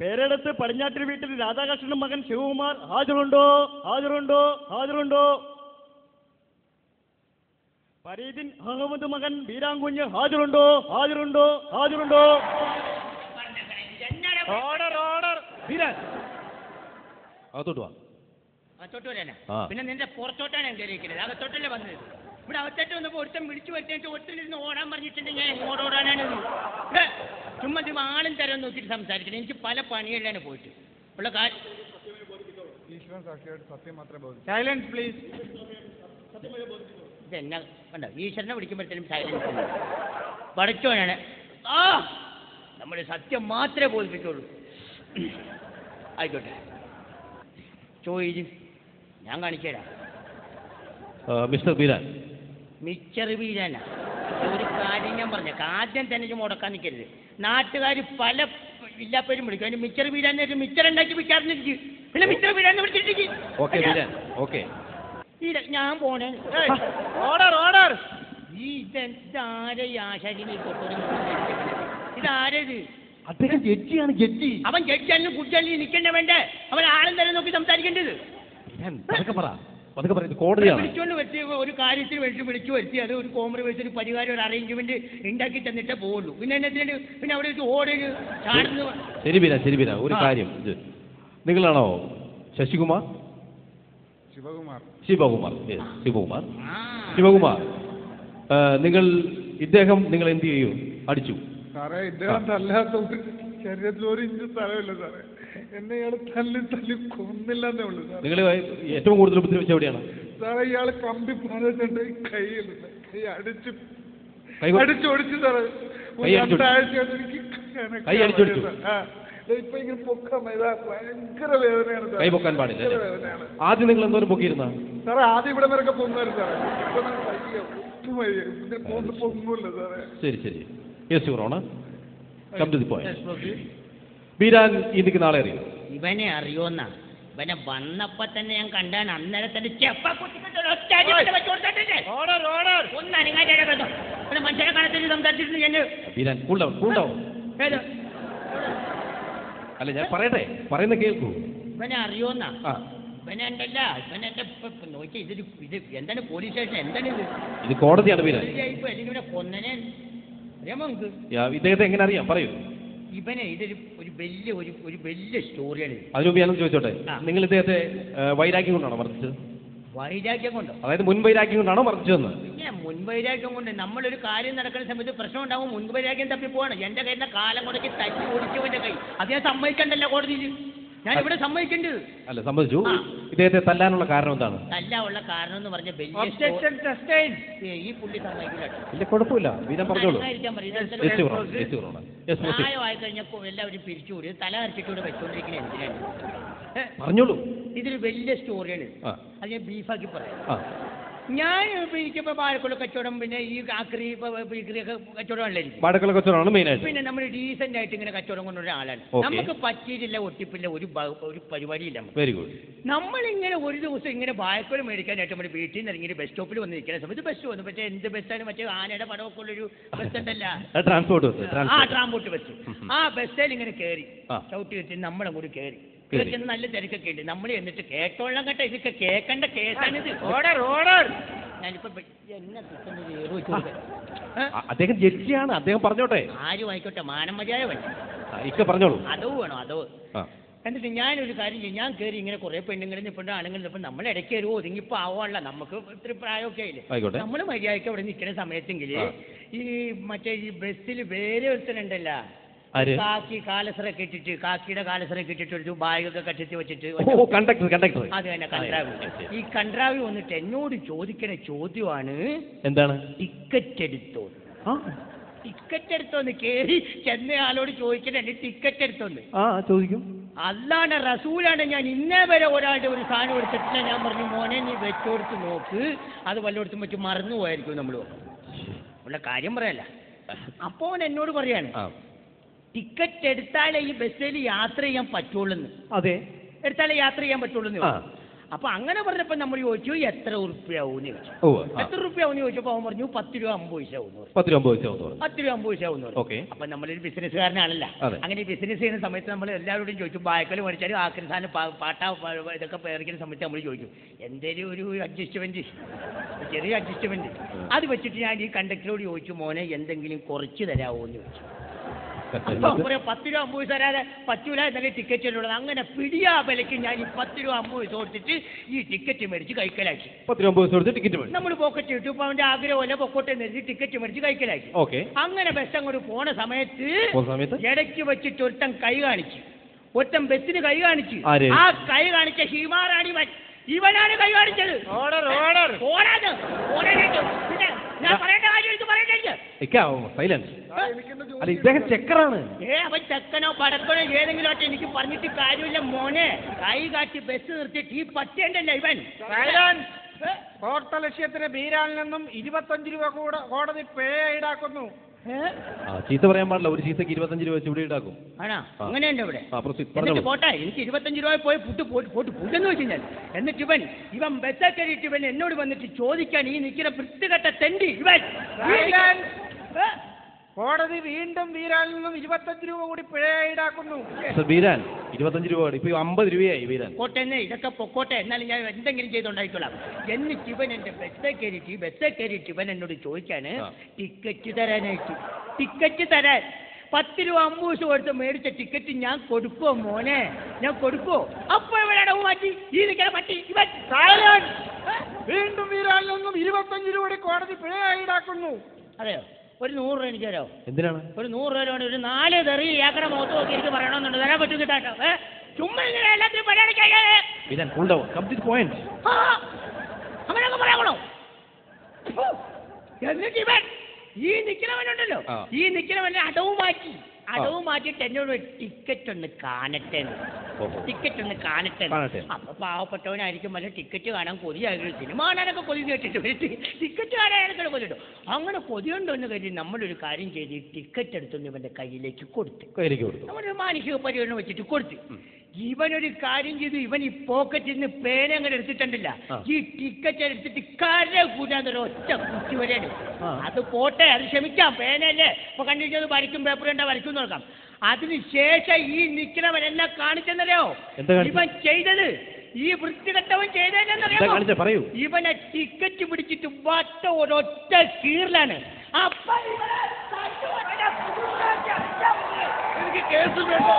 പേരെടുത്ത് പടിഞ്ഞാറ്റിൽ വീട്ടിൽ രാധാകൃഷ്ണൻ മകൻ ശിവകുമാർ ഹാജറുണ്ടോ? ഹാജറുണ്ടോ? ഹാജറുണ്ടോ? ഫരീദിൻ അഹമ്മദ് മകൻ ബീരാങ്കുഞ്ഞ് ഹാജറുണ്ടോ? ഹാജറുണ്ടോ? ഹാജറുണ്ടോ? Order order. അകത്തോട്ട് വാ. അകത്തോട്ട് വരാനാ? പിന്നെ നിന്റെ പുറത്തോട്ടാണ് ഞാൻ കയറിയിരിക്കുന്നത്. അകത്തോട്ടല്ലേ വന്നത്? ഇവിടെ അകത്തോട്ട് വന്നപ്പോൾ ഒരുത്തം വിളിച്ചു വരുത്തിയിട്ട് ഒത്തിരിന്ന് ഓടാൻ പറഞ്ഞിട്ടുണ്ടെങ്കിൽ ഞാൻ എങ്ങോട്ട് ഓടാനാണ്? ചുമ്മാ ആളും തരം നോക്കിയിട്ട് സംസാരിക്കണം. എനിക്ക് പല പണികളിലാണ് പോയിട്ട് ഉള്ള കാര്യം. Silence please. ഇതെന്നാ കണ്ടോ, ഈശ്വരനെ വിളിക്കുമ്പോഴത്തേനും സൈലൻസ് പഠിച്ചോനാണ്. ആ നമ്മൾ സത്യം മാത്രമേ ബോധിപ്പിക്കുള്ളൂ. ആയിക്കോട്ടെ, ചോദിച്ചു ഞാൻ കാണിച്ചു തരാം. മിസ്റ്റർ ബീരാൻ. മിച്ചർ ബീരാനാ? ഒരു കാര്യം ഞാൻ പറഞ്ഞേക്ക, ആദ്യം തന്നെ മുടക്കാൻ നിൽക്കരുത്. നാട്ടുകാർ പല ഇല്ലാപ്പേരും വിളിക്കും. അതിന് മിച്ചർ ബീരാൻ മിച്ചർ ഉണ്ടാക്കി വിൽക്കാറുണ്ട്. പിന്നെ മിച്ചർ ബീരാൻ വിളിച്ചിട്ട് ഞാൻ പോണേ. Order order. ഇതാരെ ആശാരിനെ ഇതാരത്? അദ്ദേഹം ജഡ്ജിയാണ്, ജഡ്ജി. അവൻ ജഡ്ജാലും കുട്ടികളിൽ നിൽക്കണ്ടേ വേണ്ടേ? അവൻ ആളും തന്നെ നോക്കി സംസാരിക്കേണ്ടത്. കോടതിയാണ്. വിളിച്ചോണ്ട് വരുത്തി ഒരു കാര്യത്തിന് വേണ്ടി വിളിച്ചു വരുത്തി അത് ഒരു കോംപ്രമൈസ്, ഒരു പരിഹാരം, ഒരു അറേഞ്ച്മെന്റ് ഉണ്ടാക്കി തന്നിട്ടേ പോവുള്ളൂ. പിന്നെ എന്നത്തിന് പിന്നെ അവിടെ വെച്ച് ഓടൊരു ചാടുന്നു. ശരി ബീരാൻ, ശരി ബീരാൻ, ഒരു കാര്യം. നിങ്ങളാണോ ശശികുമാർ? ശിവകുമാർ. ശിവകുമാർ, ശിവകുമാർ. ശിവകുമാർ, ഇദ്ദേഹം നിങ്ങൾ എന്ത് ചെയ്യും? അടിച്ചു സാറേ. ഇദ്ദേഹം തല്ലാത്ത ശരീരത്തിൽ ഒരു ഇഞ്ച് സ്ഥലമില്ല സാറേ. എന്നെ ഇയാള് തല്ലി തല്ലി കൊന്നില്ലെന്നേ ഉള്ളൂ സാർ. നിങ്ങൾ ഏറ്റവും കൂടുതൽ ഉപദ്രവിച്ച എവിടെയാണ് സാറേ? ഇയാള് കമ്പി പറഞ്ഞിട്ടുണ്ട്. കൈ അടിച്ചു അടിച്ചോടിച്ചു സാറേ. കൈ അടിച്ചോടിച്ചു. ഇപ്പൊ ഇങ്ങനെ പൊക്കാൻ ഭയങ്കര വേദനയാണ് സാർ. കൈ പൊക്കാൻ പാടില്ല. ആദ്യം നിങ്ങൾ എന്തോരം പൊക്കിയിരുന്ന സാറേ? ആദ്യം ഇവിടെ വരെ പൊങ്ങുമായിരുന്നു സാറേ. പൊങ്ങൂല്ല സാറേ. ശരി ശരി. Yes your honour, come to the point. Beeran ഈ നിൽക്കുന്ന ആളെ അറിയോ? ഇവനെ അറിയോന്നാ? ഇവനെ വന്നപ്പോ തന്നെ ഞാൻ കണ്ടാണ്. അന്നേരം തന്നെ ഒന്ന് അനങ്ങാറ്റോ മനുഷ്യനെ കാണത്തിട്ട് സംസാരിച്ചിട്ടുണ്ട് ഞാൻ. Beeran cool down, cool down. അല്ല ഞാൻ പറയട്ടെ, പറയുന്ന കേൾക്കൂ. ഇവനെ അറിയോന്നാ? ഇവനെ ഉണ്ടല്ല, ഇവനെ നോക്കി ഇത് എന്താണ് പോലീസ് സ്റ്റേഷൻ? എന്താണ് ഇത്? ഇത് കോടതിയാണ് ബീരാൻ. ഇവനെ കൊന്നനെ അറിയാമോ നമുക്ക്? ഇദ്ദേഹത്തെ എങ്ങനെ അറിയാം, പറയൂ. ഇവനെ ഇതൊരു വലിയ സ്റ്റോറിയാണ്. അതിനുമുമ്പ് ഞാനൊന്ന് ചോദിച്ചോട്ടെ, നിങ്ങൾ ഇദ്ദേഹത്തെ വൈരാഗ്യം കൊണ്ടാണോ മർദ്ദിച്ചത്? വൈരാഗ്യം കൊണ്ടോ? അതായത് മുൻവൈരാഗ്യം കൊണ്ടാണോ മർദ്ദിച്ചതെന്ന്? പിന്നെ മുൻവൈരാഗ്യം കൊണ്ട് നമ്മളൊരു കാര്യം നടക്കുന്ന സമയത്ത് പ്രശ്നം ഉണ്ടാവും, മുൻവൈരാഗ്യം തപ്പിപ്പോവാണ്. എന്റെ കയ്യിൽ കാലം മുടക്കി തല്ലി ഓടിച്ചവന്റെ കൈ അത് ഞാൻ സമ്മതിക്കണ്ടല്ലോ കോടതിയിൽ. ഞാൻ ഇവിടെ സമ്മതിക്കേണ്ടത്. അല്ല, സമ്മതിച്ചു. ഇദ്ദേഹത്തെ തല്ലാനുള്ള കാരണം എന്താണ്? തല്ലാനുള്ള കാരണം എന്ന് പറഞ്ഞ ഈ പുള്ളി സമ്മതിക്കില്ല. ഇല്ല, കുഴപ്പമില്ല, വീരം പറഞ്ഞോളൂ. പ്രായമായി കഴിഞ്ഞപ്പോ എല്ലാവരും പിരിച്ചുകൂടി തല അരച്ചിട്ടൂടെ വെച്ചോണ്ടിരിക്കുന്നത് എന്തിനാണ്? പറഞ്ഞോളൂ. ഇതൊരു വലിയ സ്റ്റോറിയാണ്. അത് ഞാൻ ബീഫാക്കി പറയാം. ഞാൻ എനിക്കിപ്പോ വാഴക്കുള്ള കച്ചവടം, പിന്നെ ഈ ആക്രി കച്ചവടമല്ലേ വാഴക്കുള്ള കച്ചവടമാണ് മെയിൻ ആയിട്ട്. പിന്നെ നമ്മൾ ഡീസന്റ് ആയിട്ട് ഇങ്ങനെ കച്ചവടം കൊണ്ടുവരുന്ന ആളാണ്. നമുക്ക് പറ്റിയിട്ടില്ല, ഒട്ടിപ്പില്ല, ഒരു പരിപാടിയില്ല. Very good. നമ്മളിങ്ങനെ ഒരു ദിവസം ഇങ്ങനെ വാഴക്കുല മേടിക്കാനായിട്ട് നമ്മുടെ വീട്ടിൽ നിന്ന് ഇറങ്ങി ബസ് സ്റ്റോപ്പിൽ വന്ന് നിൽക്കുന്ന സമയത്ത് ബസ് വന്നു. പക്ഷേ എന്ത് ബസ്സാണ്? മറ്റേ ആനയുടെ പടമൊക്കെ ഉള്ളൊരു ബസ് ഉണ്ടല്ല, ട്രാൻസ്പോർട്ട് ബസ്. ആ ബസ്സിൽ ഇങ്ങനെ കയറി ചവിട്ടി വെച്ച് നമ്മളും കൂടി കയറി. ഇതൊക്കെ നല്ല തിരക്കൊക്കെ ഉണ്ട്. നമ്മൾ എന്നിട്ട് കേട്ടോളാം കേട്ടോ, ഇതൊക്കെ കേൾക്കേണ്ട കേസാണിത്. Order order. ഞാനിപ്പോ അദ്ദേഹം ജഡ്ജിയാണ്, അദ്ദേഹം പറഞ്ഞോട്ടെ. ആരും ആയിക്കോട്ടെ, മാനം മര്യാദ വേണം. പറഞ്ഞോളൂ. അതോ വേണോ? അതോ. എന്നിട്ട് ഞാനൊരു കാര്യം ചെയ്യും, ഞാൻ കയറി ഇങ്ങനെ കുറെ പെണ്ണുങ്ങളിൽ നിൽപ്പുണ്ട്, ആണുങ്ങളിൽ നിൽപ്പുണ്ട്. നമ്മൾ ഇടയ്ക്ക് ഒരു ഒതുങ്ങിപ്പോ ആവാനുള്ള, നമുക്ക് ഇത്തിരി പ്രായമൊക്കെ ആയില്ലേ. നമ്മൾ മര്യാദയ്ക്ക് അവിടെ നിൽക്കുന്ന സമയത്തെങ്കിൽ ഈ മറ്റേ ഈ ബസ്സിൽ വേറെ ഒരുത്തനുണ്ടല്ല, കാക്കി കാലസറൊക്കെ ഇട്ടിട്ട്, കാക്കിയുടെ കാലസറൊക്കെ ഇട്ടിട്ട് ഒരു ബാഗൊക്കെ കെട്ടിച്ച് വെച്ചിട്ട്, അത് തന്നെ കൺട്രാവി. ഈ കൺട്രാവി വന്നിട്ട് എന്നോട് ചോദിക്കണ ചോദ്യമാണ്, എന്താണ്? ടിക്കറ്റ് എടുത്തോ? ടിക്കറ്റ് എടുത്തോന്ന് കേറി ചെന്ന ആളോട് ചോദിക്കണേ, ടിക്കറ്റ് എടുത്തോന്ന് ചോദിക്കും. അല്ലാണ്ട് റസൂലാണ് ഞാൻ ഇന്നേ വരെ ഒരാളുടെ ഒരു സാധനം എടുത്തിട്ടില്ല. ഞാൻ പറഞ്ഞു, മോനെ നീ വെച്ചോടുത്ത് നോക്ക്, അത് വല്ലയിടത്തും വെച്ച് മറന്നു പോയായിരിക്കും നമ്മൾ ഉള്ള കാര്യം പറയല്ല. അപ്പോൾ എന്നോട് പറയാണ്, ടിക്കറ്റ് എടുത്താലേ ഈ ബസ്സിൽ യാത്ര ചെയ്യാൻ പറ്റുള്ളൂ. അതെ, എടുത്താലേ യാത്ര ചെയ്യാൻ പറ്റുള്ളൂ. അപ്പൊ അങ്ങനെ പറഞ്ഞപ്പോ നമ്മൾ ചോദിച്ചു എത്ര ഉറുപ്പ്യാവും ചോദിച്ചു. എത്ര ഉറുപ്പ്യാവും ചോദിച്ചപ്പോ അവൻ പറഞ്ഞു 10 രൂപ 50 പൈസ ആവും. 10 രൂപ 50 പൈസ ആവും. അപ്പൊ നമ്മളൊരു ബിസിനസ്സുകാരനാണല്ലോ. അങ്ങനെ ഈ ബിസിനസ് ചെയ്യുന്ന സമയത്ത് നമ്മൾ എല്ലാവരോടും ചോദിച്ചു, ബായക്കൽ മേടിച്ചാലും ആക്രി സാധനം പാട്ട ഇതൊക്കെ പേറിക്കുന്ന സമയത്ത് നമ്മൾ ചോദിച്ചു എന്തേലും ഒരു അഡ്ജസ്റ്റ്മെന്റ്, ചെറിയ അഡ്ജസ്റ്റ്മെന്റ്. അത് വെച്ചിട്ട് ഞാൻ ഈ കണ്ടക്ടറോട് ചോദിച്ചു, മോനെ എന്തെങ്കിലും കുറച്ച് തരാമോ എന്ന് ചോദിച്ചു. അപ്പൊ 10 രൂപ 50 പൈസ തരാതെ പറ്റൂല എന്നൊക്കെ ടിക്കറ്റ് ഉള്ളത്. അങ്ങനെ പിടിയാ വിലയ്ക്ക് ഞാൻ ഈ 10 രൂപ 50 പൈസ കൊടുത്തിട്ട് ഈ ടിക്കറ്റ് മേടിച്ച് കൈക്കലാക്കി. 10 രൂപ 50 കൊടുത്ത് ടിക്കറ്റ് മേടിച്ചു. നമ്മൾ പോക്കറ്റ് ഇട്ടു. ഇപ്പൊ അവന്റെ ആഗ്രഹമല്ല പൊക്കോട്ടെ എന്ന് ടിക്കറ്റ് മേടിച്ച് കൈക്കലാക്കി. അങ്ങനെ ബസ് അങ്ങോട്ട് പോണ സമയത്ത് ഇടയ്ക്ക് വെച്ചിട്ട് ഒരുത്തൻ കൈ കാണിച്ചു. ഒരുത്തൻ ബസ്സിന് കൈ കാണിച്ചു. ആ കൈ കാണിച്ച ഹിമാറാണ് ഇവനാണ് കൈ കാണിച്ചത്. ഞാൻ പറയേണ്ട കാര്യം എനിക്ക് പറയണ്ടേ. ഇദ്ദേഹം ചെക്കറാണ്. അവൻ ചെക്കനോ പടക്കനോ ഏതെങ്കിലും ആയിട്ട് എനിക്ക് പറഞ്ഞിട്ട് കാര്യമില്ല മോനെ. കൈ കാട്ടി ബസ് നിർത്തിയിട്ട് ഈ പറ്റേണ്ടല്ല ഇവൻ. കോട്ട ലക്ഷ്യത്തിന് ബീരാനിൽ നിന്നും 25 രൂപ കോടതി പിഴ ഈടാക്കുന്നു. ചീത്ത പറയാൻ പാടില്ല. ഒരു ചീത്തക്ക് 25 രൂപ വെച്ച് ഇവിടെ ഈടാക്കും. ആണോ? അങ്ങനെയുണ്ട് ഇവിടെ. എന്നിട്ട് പോട്ടെ, എനിക്ക് 25 രൂപ പോയി ഫുഡെന്ന് വെച്ച് ഞാൻ. എന്നിട്ട് ഇവൻ ബസ്സേ കയറിയിട്ട് ഇവൻ എന്നോട് വന്നിട്ട് ചോദിക്കാൻ, ഈ നിൽക്കുന്ന വൃത്തികെട്ട തെണ്ടി ഇവൻ കോടതി വീണ്ടും ബീരാനിൽ നിന്നും 25 രൂപ കൂടി പിഴ ഈടാക്കുന്നു. ബീരാൻ 25 രൂപ ഇപ്പൊ 50 രൂപയായി. ബീരാൻ കോട്ടെന്നെ ഇതൊക്കെ പൊക്കോട്ടെ, എന്നാലും ഞാൻ എന്തെങ്കിലും ചെയ്തുണ്ടായിക്കോളാം. എന്നിട്ട് ഇവൻ എന്റെ ബസ്സേ കയറിയിട്ട് ഇവൻ എന്നോട് ചോദിക്കാന് ടിക്കറ്റ് തരാനായിട്ട്. ടിക്കറ്റ് തരാൻ 10 രൂപ 50 പൈസ കൊടുത്ത് മേടിച്ച ടിക്കറ്റ് ഞാൻ കൊടുക്കുവോ മോനെ? ഞാൻ കൊടുക്കുവോ? അപ്പൊ ഇവനാണ് മാറ്റി ഈ നിൽക്കാൻ പറ്റി ഇവൻ. വീണ്ടും ബീരാനിൽ നിന്നും 25 രൂപ കൂടി കോടതി പിഴ ഈടാക്കുന്നു. അതെയോ? ഒരു 100 രൂപ എനിക്ക് തരാമോ? എന്തിനാണ്? ഒരു 100 രൂപ ഒരു 4 തെറി ഏക്കടെ മുഖത്ത് നോക്കി എനിക്ക് പറയണമെന്നുണ്ട്. തരാൻ പറ്റും കിട്ടാട്ടോ. ചുമ്മാ ഇങ്ങനെ എല്ലാത്തിനും പരിപാടിക്കാതെ അങ്ങനെയൊക്കെ പറയാമോ? എന്നിട്ട് ഇവൻ ഈ നിൽക്കുന്നവനുണ്ടല്ലോ, ഈ നിൽക്കുന്നവനെ അടവ് മാറ്റിയിട്ട് എന്നോട് ടിക്കറ്റ് ഒന്ന് കാണട്ടെ. അപ്പൊ പാവപ്പെട്ടവനായിരിക്കും വല്ല ടിക്കറ്റ് കാണാൻ കൊതിയായിരുന്നു. സിനിമ കാണാനൊക്കെ കൊതി കേട്ടിട്ട് ടിക്കറ്റ് കാണാനൊക്കെ കൊതി കിട്ടും. അങ്ങനെ കൊതിയുണ്ടോന്ന് കരുതി നമ്മളൊരു കാര്യം ചെയ്ത് ടിക്കറ്റ് എടുത്തൊന്ന് ഇവന്റെ കയ്യിലേക്ക് കൊടുത്തു. നമ്മളൊരു മാനസിക പരിഗണന വെച്ചിട്ട് കൊടുത്തു. ഇവനൊരു കാര്യം ചെയ്തു. ഇവൻ ഈ പോക്കറ്റിൽ നിന്ന് പേന അങ്ങനെ എടുത്തിട്ടുണ്ടല്ല, ഈ ടിക്കറ്റ് എടുത്തിട്ട് കര കൂടാന്നൊരു ഒറ്റ കുറ്റി വരെയാണ്. അത് പോട്ടെ, അത് ക്ഷമിക്കാം, പേനയല്ലേ. ഇപ്പൊ കണ്ടിരിക്കുന്നത് വരയ്ക്കും, പേപ്പർ ഉണ്ടാ വരയ്ക്കും നോക്കാം. അതിനുശേഷം ഈ നിൽക്കുന്നവൻ എന്നെ കാണിച്ചെന്നറിയോ ഇവൻ ചെയ്തത്? ഈ വൃത്തികെട്ടവൻ ചെയ്തതെന്നറിയോ? ഇവനെ ടിക്കറ്റ് പിടിച്ചിട്ട് വട്ട ഒരൊറ്റ കീറിലാണ്. എനിക്ക് കേസ് വേണ്ട.